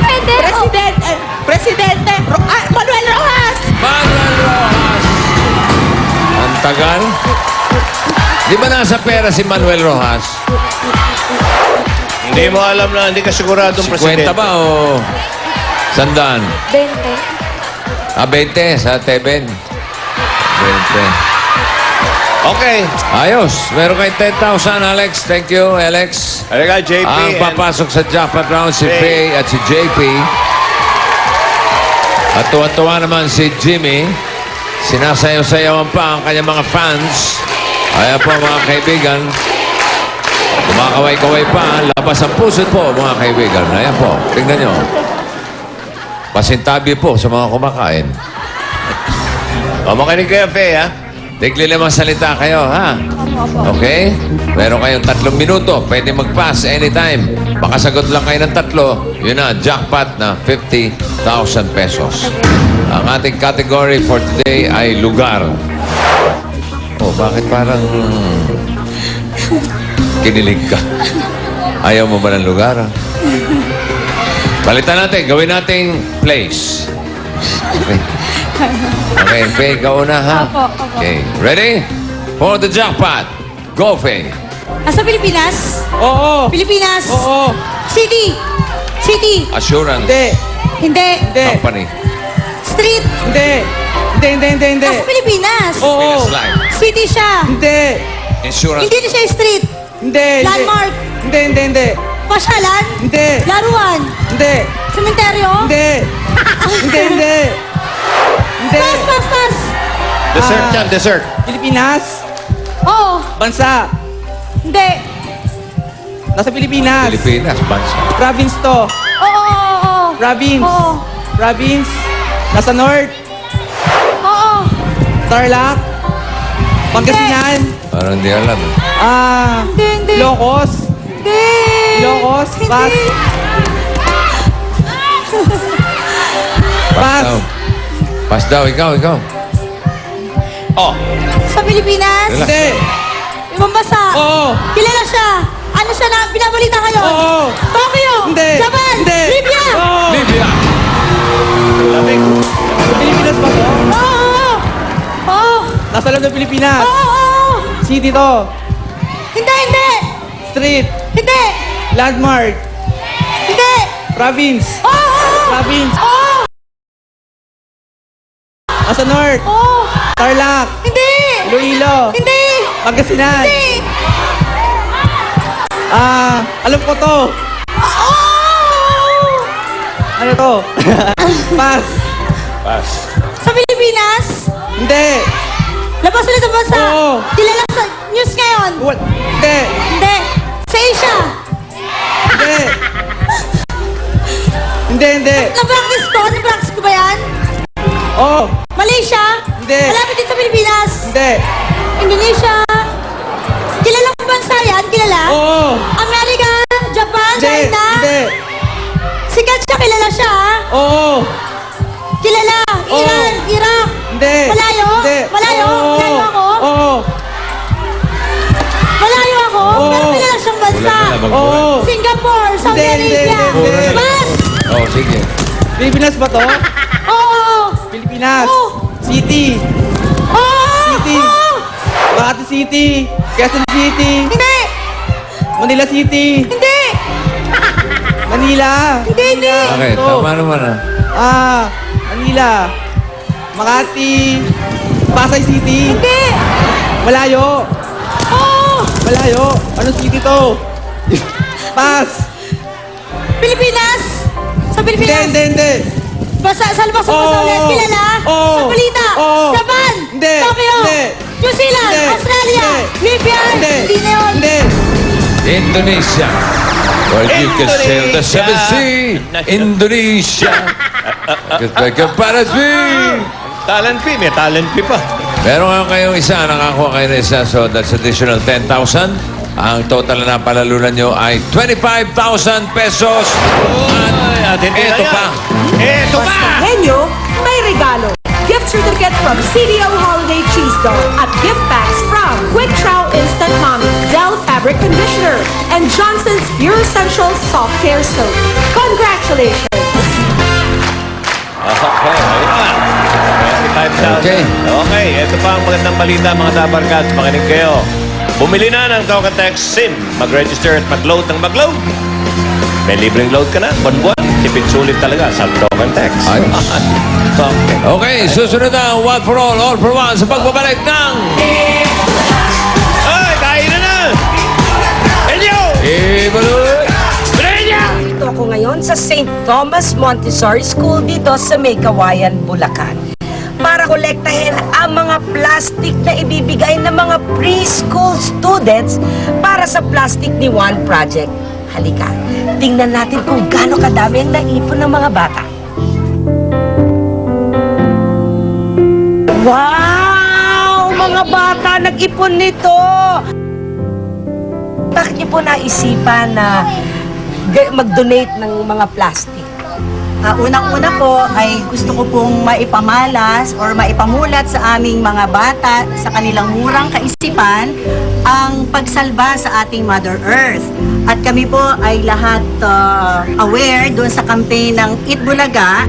Pwede. Presidente. Manuel Rojas. Manuel Rojas. Ang tagal. Di ba nasa pera si Manuel Rojas? Hindi mo alam na hindi ka siguradong 50 presidente. ba o sandaan? 20. 20 sa Teben. 20. Okay. Ayos. Meron kayong 10,000, Alex. Thank you, Alex. Halika, JP. Ang papasok sa jackpot round si Faye at si JP. At tuwa-tuwa naman si Jimmy. Sinasayaw-sayawan pa ang kanyang mga fans. Kaya po mga kaibigan, kumakaway-kaway pa. Labas ang puso po mga kaibigan. Ayan po. Tingnan nyo. Pasintabi po sa mga kumakain. O, makinig kayo, Faye, ha? Tigli limang salita kayo, ha? Okay? Meron kayong 3 minuto. Pwede mag-pass anytime. Makasagot lang kayo ng 3. Yun na, jackpot na 50,000 pesos. Ang ating category for today ay lugar. Oh, bakit parang kinilig ka? Ayaw mo ba ng lugar, ha? Balitan natin. Gawin nating place. Okay. Okay, Faye, ikaw una, ha? Opo. Okay, ready? For the jackpot. Go, Faye. Nasa Pilipinas? Oo. Pilipinas? Oo. City? City? Assurance. Hindi. Hindi. Hindi. Company. Street? Hindi. Hindi. Nasa Pilipinas? Oo. Business line. City siya? Hindi. Insurance. Hindi na siya street? Hindi. Landmark? Hindi. Pasyalan? Hindi. Laruan? Hindi. Sementeryo? Hindi. Hindi. Pass. Dessert yan, dessert. Pilipinas. Oo. Bansa. Hindi. Nasa Pilipinas. Pilipinas. Bansa. Province to. Oo. Province. Oo. Province. Nasa North. Oo. Tarlac. Pangasinan. Parang hindi alam. Hindi. Ilocos. Hindi. Ilocos. Pass. Hindi. Pass Pass. daw. Pass daw. Ikaw. Oh, Sa Pilipinas? Relax. Hindi. Ibang bansa? Oo. Kilala siya? Ano siya na binabalita kayo? Oo. Tokyo? Hindi. Japan? Hindi. Libya? Oo. Libya. lamig. Pilipinas ba to? Oo. Nasa loob ng Pilipinas. Oo. City to. Hindi. Street. Hindi. Landmark. Hindi. Province. Oo. Province. Oo. Nasa North. Oo. Tarlac. Hindi. Iloilo. Hindi. Pangasinan. Hindi. Alam ko to. Oo. Ano to? Pass. Pass. Sa Pilipinas? Hindi. Labas ulit ang bansa? Oo. Kilala sa news ngayon? Hindi. Hindi. Sa Asia? Hindi. Hindi. Na-practice ko? Na-practice ko ba yan? Oh. Malaysia? Hindi. Malapit din sa Pilipinas? Hindi. Indonesia? Kilalang bansa yan? Kilala? Oo. America? Japan? Hindi. China? Hindi. Sikat siya, kilala siya, ha? Oo. Kilala? Oo. Iran? Iraq? Hindi. Malayo? Hindi. Malayo? Oo. Malayo ako? Oo. Malayo ako? Oo. Pero kilala siyang bansa. Wala na. Oo. Singapore? Saudi Hindi, Arabia? hindi. Mas? Oh, sige. Pilipinas ba to? Oo. Pilipinas. Oo. City. Oo. City. Oo. Makati City. Quezon City. Hindi. Manila City. Hindi. Manila. Hindi. Okay, Ito. tama naman, ha? Manila. Makati. Pasay City. Hindi. Malayo. Oo. Malayo. Anong city to? Pass. Pilipinas? Sa Pilipinas? Hindi. Basa, sa labas ng bansa ulit. Kilala? Oo. Sa balita? Oo. Japan? Hindi. Tokyo? Hindi. New Zealand? Hindi. Australia? Hindi. Libya? Hindi na yun. Hindi. Indonesia. Where you can sail the seven sea. Indonesia. Para Talent fee. May talent fee pa. Meron nga kayong isa, nakakuha kayo ng isa, so that's additional 10,000. Ang total na napalalunan nyo ay 25,000 pesos. At ito pa. Ito pa! Henyo, may regalo. Gift certificate from CDO Holiday Cheese Dough at gift packs from Quick Chow Instant Mommy, Del Fabric Fabric Conditioner and Johnson's Pure Essential Soft Care Soap. Congratulations! Okay, ayun na. 25,000. Okay. Okay, ito pa ang magandang balita mga Dabarkads. Makinig kayo. Bumili na ng Tokatex SIM. Mag-register at mag-load ng mag-load. May libreng load ka na. Buwan-buwan. Tipid sulit talaga sa Tokatex. Ayos. Okay. Okay, susunod na one for all for one sa pagbabalik ng Ay, kain na! Enyo! Ibaloi! Dito ako ngayon sa St. Thomas Montessori School dito sa May Kawayan, Bulacan. Para kolektahin ang mga plastic na ibibigay ng mga preschool students para sa Plastic ni Juan Project. Halika, tingnan natin kung gaano kadami ang naipon ng mga bata. Wow! Mga bata, nag-ipon nito! Bakit niyo po naisipan na mag-donate ng mga plastic? Unang-una po ay gusto ko pong maipamalas or maipamulat sa aming mga bata sa kanilang murang kaisipan ang pagsalba sa ating Mother Earth. At kami po ay lahat aware doon sa campaign ng Eat Bulaga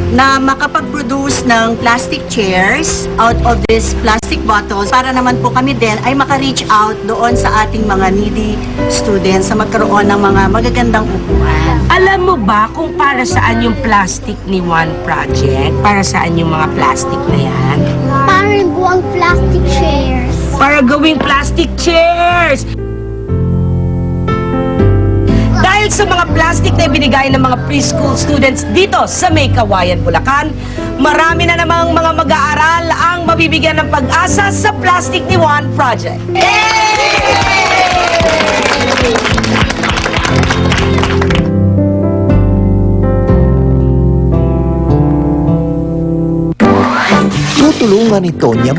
na makapag-produce ng plastic chairs out of these plastic bottles para naman po kami din ay maka-reach out doon sa ating mga needy students sa magkaroon ng mga magagandang upuan. Alam mo ba kung para saan yung Plastic ni Juan Project? Para saan yung mga plastic na yan? Parang buwang plastic chairs. Para gawing plastic chairs! Dahil sa mga plastic na ibinigay ng mga preschool students dito sa May Kawayan, Bulacan, marami na namang mga mag-aaral ang mabibigyan ng pag-asa sa Plastic ni Juan Project. Tutulungan ito niya